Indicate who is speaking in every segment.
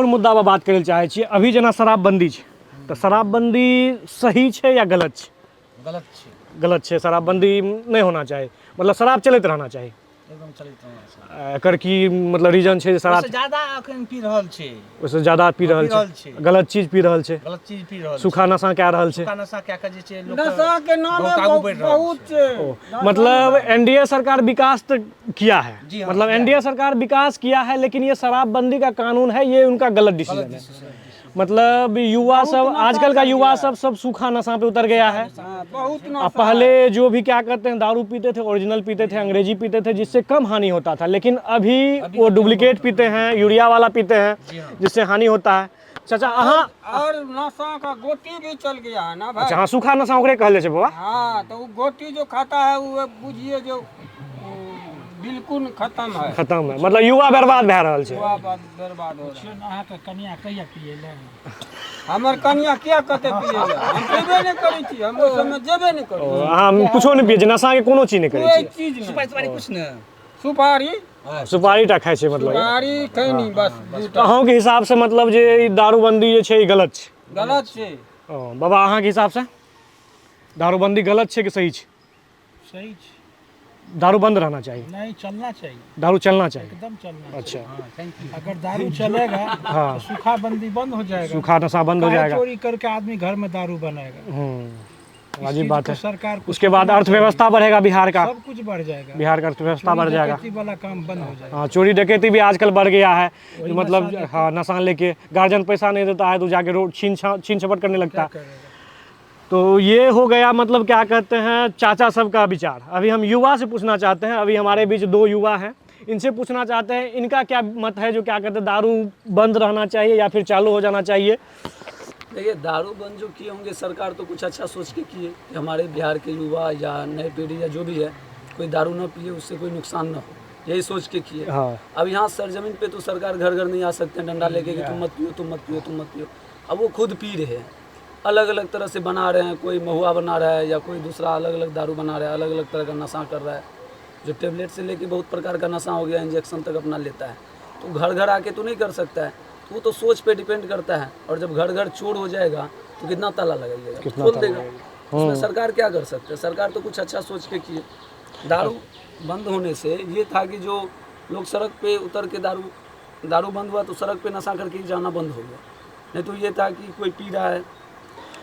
Speaker 1: मुद्दा पर बात करे चाहे छी। अभी जना शराबबंदी छै, तो शराबबंदी सही छै या गलत छै? गलत छै। शराबबंदी नहीं होना चाहिए, मतलब शराब चलते रहना चाहिए।
Speaker 2: एकदम चलते रहना
Speaker 1: एकर की मतलब रीजन छै? शराब
Speaker 2: से ज्यादा अखन पी रहल छै,
Speaker 1: उससे ज्यादा पी रहल छै, गलत चीज पी रहल छै,
Speaker 2: गलत चीज पी रहल छै,
Speaker 1: सूखा नशा कए रहल छै,
Speaker 2: सूखा नशा कए के जे छै लोक
Speaker 3: नशा के नामे बहुत छै।
Speaker 1: मतलब एनडीए सरकार विकास तो किया है,
Speaker 2: जी हाँ,
Speaker 1: मतलब एनडीए सरकार विकास किया है, लेकिन ये शराबबंदी का कानून है, ये उनका गलत डिसीजन है। मतलब युवा सब, आजकल का युवा सब सूखा नशा पे उतर गया है।
Speaker 3: बहुत
Speaker 1: अब पहले जो भी क्या कहते हैं दारू पीते थे, ओरिजिनल पीते थे, अंग्रेजी पीते थे, जिससे कम हानि होता था, लेकिन अभी वो डुप्लीकेट पीते हैं, यूरिया वाला पीते हैं, जिससे हानि होता है। चाचा
Speaker 3: और नशा का गोटी भी चल गया है ना भाई।
Speaker 1: अच्छा, हाँ, सूखा नशा ओकरे कहले छे बाबा।
Speaker 3: हाँ, तो वो गोटी जो खाता है वो बुझिए जो बिल्कुल खत्म है,
Speaker 1: खत्म है, मतलब युवा बर्बाद भए रहल छै।
Speaker 3: बर्बाद हो रहा है। अहाँके कनिया कहिया पिएले? हमर कनिया क्या कते पिएले? हम पीबे नहीं करै छी, हम ओइ समय जेबे नहीं करै छी।
Speaker 1: हम कुछो नहीं पिए छी, नशा के कोनो चीज नहीं करे
Speaker 3: कोई
Speaker 1: छी।
Speaker 3: चीज नहीं।
Speaker 2: सुपारी कुछ न
Speaker 3: सुपारी
Speaker 1: सुपारी टा खाइ छै मतलब।
Speaker 3: सुपारी खैनी बस दूटा।
Speaker 1: अहाँ के हिसाब से मतलब जे ई दारूबंदी जे छै ई गलत छै?
Speaker 3: गलत छै।
Speaker 1: बाबा अहाँ के हिसाब से दारूबंदी गलत छै कि सही छै?
Speaker 4: सही छै।
Speaker 1: दारू बंद रहना चाहिए?
Speaker 4: नहीं, चलना चाहिए,
Speaker 1: दारू चलना चाहिए,
Speaker 4: एकदम चलना
Speaker 1: अच्छा।
Speaker 4: चाहिए। अगर दारू चलेगा तो सूखा बंदी बंद हो जाएगा,
Speaker 1: सूखा नशा बंद हो जाएगा,
Speaker 4: चोरी करके आदमी घर में दारू बनाएगा।
Speaker 1: वाजिब बात है।
Speaker 4: सरकार
Speaker 1: उसके बाद अर्थव्यवस्था बढ़ेगा बिहार का,
Speaker 4: सब कुछ बढ़ जाएगा,
Speaker 1: बिहार का अर्थव्यवस्था बढ़ जाएगा।
Speaker 4: डकैती वाला काम बंद हो जाएगा।
Speaker 1: हाँ, चोरी डकैती भी आजकल बढ़ गया है, मतलब हाँ, नशा लेके गार्जियन पैसा नहीं देता है तो जाके रोड छीन झपट करने लगता है। तो ये हो गया, मतलब क्या कहते हैं चाचा सब का विचार। अभी हम युवा से पूछना चाहते हैं, अभी हमारे बीच दो युवा हैं, इनसे पूछना चाहते हैं इनका क्या मत है, जो क्या कहते हैं दारू बंद रहना चाहिए या फिर चालू हो जाना चाहिए?
Speaker 5: देखिए, दारू बंद जो किए होंगे सरकार तो कुछ अच्छा सोच के किए कि हमारे बिहार के युवा या नई पीढ़ी या जो भी है कोई दारू न पिए, उससे कोई नुकसान न हो, यही सोच के किए।
Speaker 1: हाँ।
Speaker 5: अब यहाँ सरजमीन पे तो सरकार घर घर नहीं आ सकते हैं डंडा लेके कि तुम मत पियो, तुम मत पियो, तुम मत पियो। अब वो खुद पी रहे हैं, अलग अलग तरह से बना रहे हैं, कोई महुआ बना रहा है या कोई दूसरा अलग अलग दारू बना रहा है, अलग अलग तरह का नशा कर रहा है, जो टेबलेट से लेके बहुत प्रकार का नशा हो गया, इंजेक्शन तक अपना लेता है। तो घर घर आके तो नहीं कर सकता है, तो वो तो सोच पे डिपेंड करता है। और जब घर घर चोर हो जाएगा तो कितना ताला लगाइएगा, खोल देगा। उसमें सरकार क्या कर सकते हैं? सरकार तो कुछ अच्छा सोच के किए। दारू बंद होने से ये था कि जो लोग सड़क पे उतर के दारू बंद हुआ तो सड़क पे नशा करके जाना बंद हो गया। नहीं तो ये था कि कोई पी रहा है,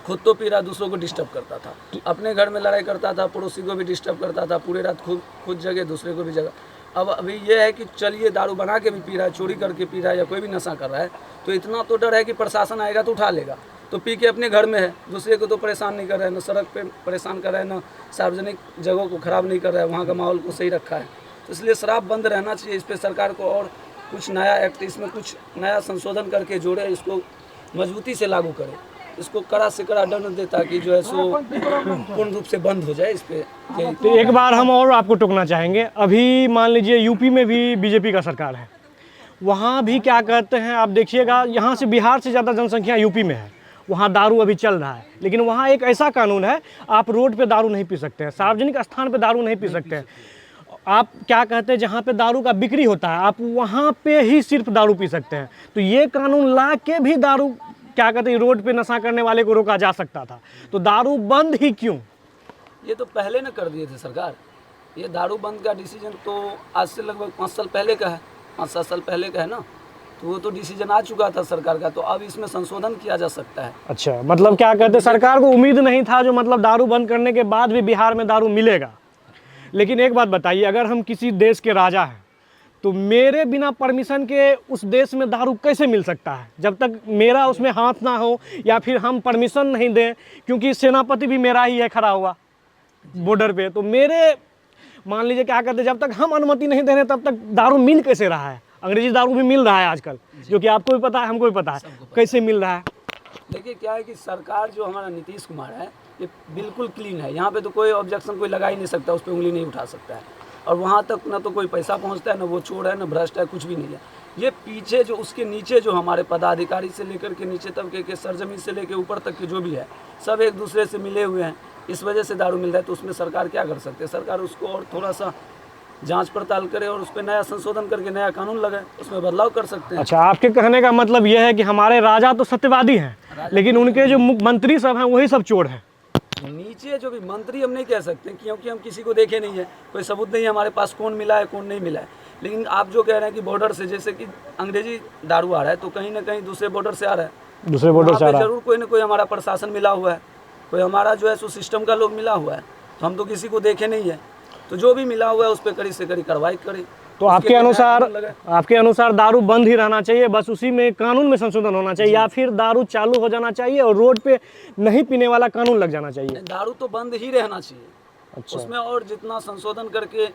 Speaker 5: खुद तो पी रहा, दूसरों को डिस्टर्ब करता था, अपने घर में लड़ाई करता था, पड़ोसी को भी डिस्टर्ब करता था, पूरे रात खुद जगह दूसरे को भी जगह। अब अभी ये है कि चलिए दारू बना के भी पी रहा है, चोरी करके पी रहा है या कोई भी नशा कर रहा है, तो इतना तो डर है कि प्रशासन आएगा तो उठा लेगा। तो पी के अपने घर में है, दूसरे को तो परेशान नहीं कर रहा है, न सड़क पे परेशान कर रहा है, न सार्वजनिक जगहों को ख़राब नहीं कर रहा है, वहाँ का माहौल को सही रखा है। तो इसलिए शराब बंद रहना चाहिए। इस पर सरकार को और कुछ नया एक्ट, इसमें कुछ नया संशोधन करके जोड़े, इसको मजबूती से लागू करे, इसको कड़ा से कड़ा दंड दे ताकि जो है सो पूर्ण रूप से बंद हो जाए। इस पे
Speaker 1: तो एक बार हम और आपको टोकना चाहेंगे, अभी मान लीजिए यूपी में भी बीजेपी का सरकार है, वहाँ भी क्या कहते हैं आप देखिएगा, यहाँ से बिहार से ज़्यादा जनसंख्या यूपी में है, वहाँ दारू अभी चल रहा है, लेकिन वहाँ एक ऐसा कानून है आप रोड पे दारू नहीं पी सकते हैं, सार्वजनिक स्थान पे दारू नहीं पी सकते हैं। आप क्या कहते हैं जहाँ पे दारू का बिक्री होता है आप वहाँ पे ही सिर्फ दारू पी सकते हैं। तो ये कानून ला के भी दारू क्या कहते हैं रोड पे नशा करने वाले को रोका जा सकता था, तो दारू बंद ही क्यों?
Speaker 5: ये तो पहले न कर दिए थे सरकार। ये दारू बंद का डिसीजन तो आज से लगभग 5 साल पहले का है, 5-7 साल पहले का है ना, तो वो तो डिसीजन आ चुका था सरकार का, तो अब इसमें संशोधन किया जा सकता है।
Speaker 1: अच्छा, मतलब क्या कहते हैं सरकार को उम्मीद नहीं था जो मतलब दारू बंद करने के बाद भी बिहार में दारू मिलेगा। लेकिन एक बात बताइए, अगर हम किसी देश के राजा हैं तो मेरे बिना परमिशन के उस देश में दारू कैसे मिल सकता है? जब तक मेरा उसमें हाथ ना हो या फिर हम परमिशन नहीं दें, क्योंकि सेनापति भी मेरा ही है खड़ा हुआ बॉर्डर पे, तो मेरे मान लीजिए क्या कहते हैं जब तक हम अनुमति नहीं दे रहे तब तक दारू मिल कैसे रहा है? अंग्रेजी दारू भी मिल रहा है आजकल, जो कि आपको भी पता है, हमको भी पता है, कैसे मिल रहा है।
Speaker 5: देखिए क्या है कि सरकार जो हमारा नीतीश कुमार है ये बिल्कुल क्लीन है, यहाँ पे तो कोई ऑब्जेक्शन कोई लगा ही नहीं सकता, उस पर उंगली नहीं उठा सकता है। और वहाँ तक ना तो कोई पैसा पहुँचता है, ना वो चोर है, ना भ्रष्ट है, कुछ भी नहीं है। ये पीछे जो उसके नीचे जो हमारे पदाधिकारी से लेकर के नीचे तबके के सरजमीन से लेकर ऊपर तक के जो भी है सब एक दूसरे से मिले हुए हैं, इस वजह से दारू मिल रहा है। तो उसमें सरकार क्या कर सकते हैं? सरकार उसको और थोड़ा सा जांच पड़ताल करे और उस पर नया संशोधन करके नया कानून लगाए, उसमें बदलाव कर सकते हैं।
Speaker 1: अच्छा, आपके कहने का मतलब यह है कि हमारे राजा तो सत्यवादी हैं, लेकिन उनके जो मंत्री सब हैं वही सब चोर हैं।
Speaker 5: नीचे जो भी मंत्री हम नहीं कह सकते, क्योंकि हम किसी को देखे नहीं है, कोई सबूत नहीं है हमारे पास कौन मिला है कौन नहीं मिला है। लेकिन आप जो कह रहे हैं कि बॉर्डर से जैसे कि अंग्रेजी दारू आ रहा है, तो कहीं ना कहीं दूसरे बॉर्डर से आ रहा है,
Speaker 1: दूसरे बॉर्डर से आ रहा है।
Speaker 5: जरूर कोई ना कोई हमारा प्रशासन मिला हुआ है, कोई हमारा जो है सो सिस्टम का लोग मिला हुआ है, तो हम तो किसी को देखे नहीं है। तो जो भी मिला हुआ है उस पर कड़ी से कड़ी कार्रवाई करें।
Speaker 1: तो आपके अनुसार दारू बंद ही रहना चाहिए, बस उसी में कानून में संशोधन होना चाहिए, या फिर दारू चालू हो जाना चाहिए और रोड पे नहीं पीने वाला कानून लग जाना चाहिए?
Speaker 5: दारू तो बंद ही रहना चाहिए।
Speaker 1: अच्छा।
Speaker 5: उसमें और जितना संशोधन करके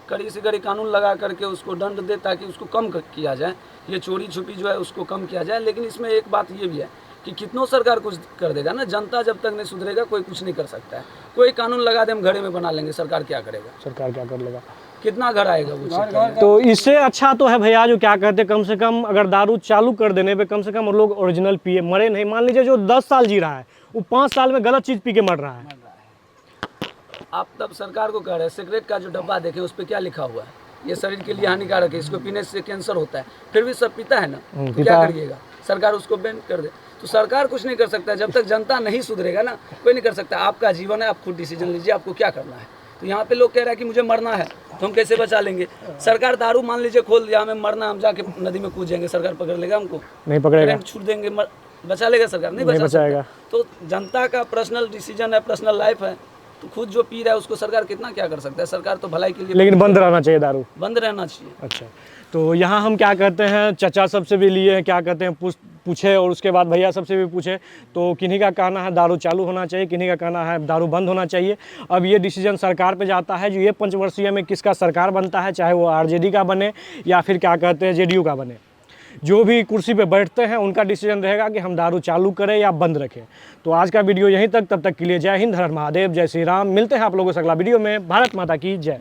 Speaker 5: कड़ी से कड़ी कानून लगा करके उसको दंड दे, ताकि उसको कम किया जाए, ये चोरी छुपी जो है उसको कम किया जाए। लेकिन इसमें एक बात ये भी है कि कितनों सरकार कुछ कर देगा ना, जनता जब तक नहीं सुधरेगा कोई कुछ नहीं कर सकता है। कोई कानून लगा दे हम घड़े में बना लेंगे, सरकार क्या करेगा?
Speaker 1: सरकार क्या कर लेगा?
Speaker 5: कितना घर आएगा वो चीज़?
Speaker 1: तो इससे अच्छा तो है भैया जो क्या कहते हैं, कम से कम अगर दारू चालू कर देने पे कम से कम लोग ओरिजिनल पिए, मरे नहीं। मान लीजिए जो 10 साल जी रहा है वो 5 साल में गलत चीज़ पी के मर रहा है।
Speaker 5: आप तब सरकार को कह रहे हैं सिगरेट का जो डब्बा देखें उस पर क्या लिखा हुआ है, ये शरीर के लिए हानिकारक है, इसको पीने से कैंसर होता है, फिर भी सब पीता है ना, तो क्या करिएगा? सरकार उसको बैन कर दे। तो सरकार कुछ नहीं कर सकता जब तक जनता नहीं सुधरेगा ना, कोई नहीं कर सकता। आपका जीवन है, आप खुद डिसीजन लीजिए आपको क्या करना है। तो यहाँ पे लोग कह रहे हैं कि मुझे मरना है, तो हम कैसे बचा लेंगे? सरकार दारू मान लीजिए खोल दिया, हमें मरना है, हम जाके नदी में कूद जाएंगे, सरकार पकड़ लेगा हमको?
Speaker 1: नहीं पकड़ेगा।
Speaker 5: करंट छूट देंगे, बचा लेगा सरकार? नहीं बचाएगा। तो जनता का पर्सनल डिसीजन है, पर्सनल लाइफ है, तो खुद जो पी रहा है उसको सरकार कितना क्या कर सकता है? सरकार तो भलाई के लिए,
Speaker 1: लेकिन बंद रहना चाहिए दारू,
Speaker 5: बंद रहना चाहिए।
Speaker 1: अच्छा, तो यहाँ हम क्या कहते हैं, चचा सबसे भी लिए क्या कहते हैं पूछे, और उसके बाद भैया सबसे भी पूछे, तो किन्हीं का कहना है दारू चालू होना चाहिए, किन्हीं का कहना है दारू बंद होना चाहिए। अब ये डिसीजन सरकार पे जाता है, जो ये पंचवर्षीय में किसका सरकार बनता है, चाहे वो आरजेडी का बने या फिर क्या कहते हैं जेडीयू का बने, जो भी कुर्सी पे बैठते हैं उनका डिसीजन रहेगा कि हम दारू चालू करें या बंद रखें। तो आज का वीडियो यहीं तक, तब तक के लिए जय हिंद, हर हर महादेव, जय श्री राम। मिलते हैं आप लोगों से अगला वीडियो में। भारत माता की जय।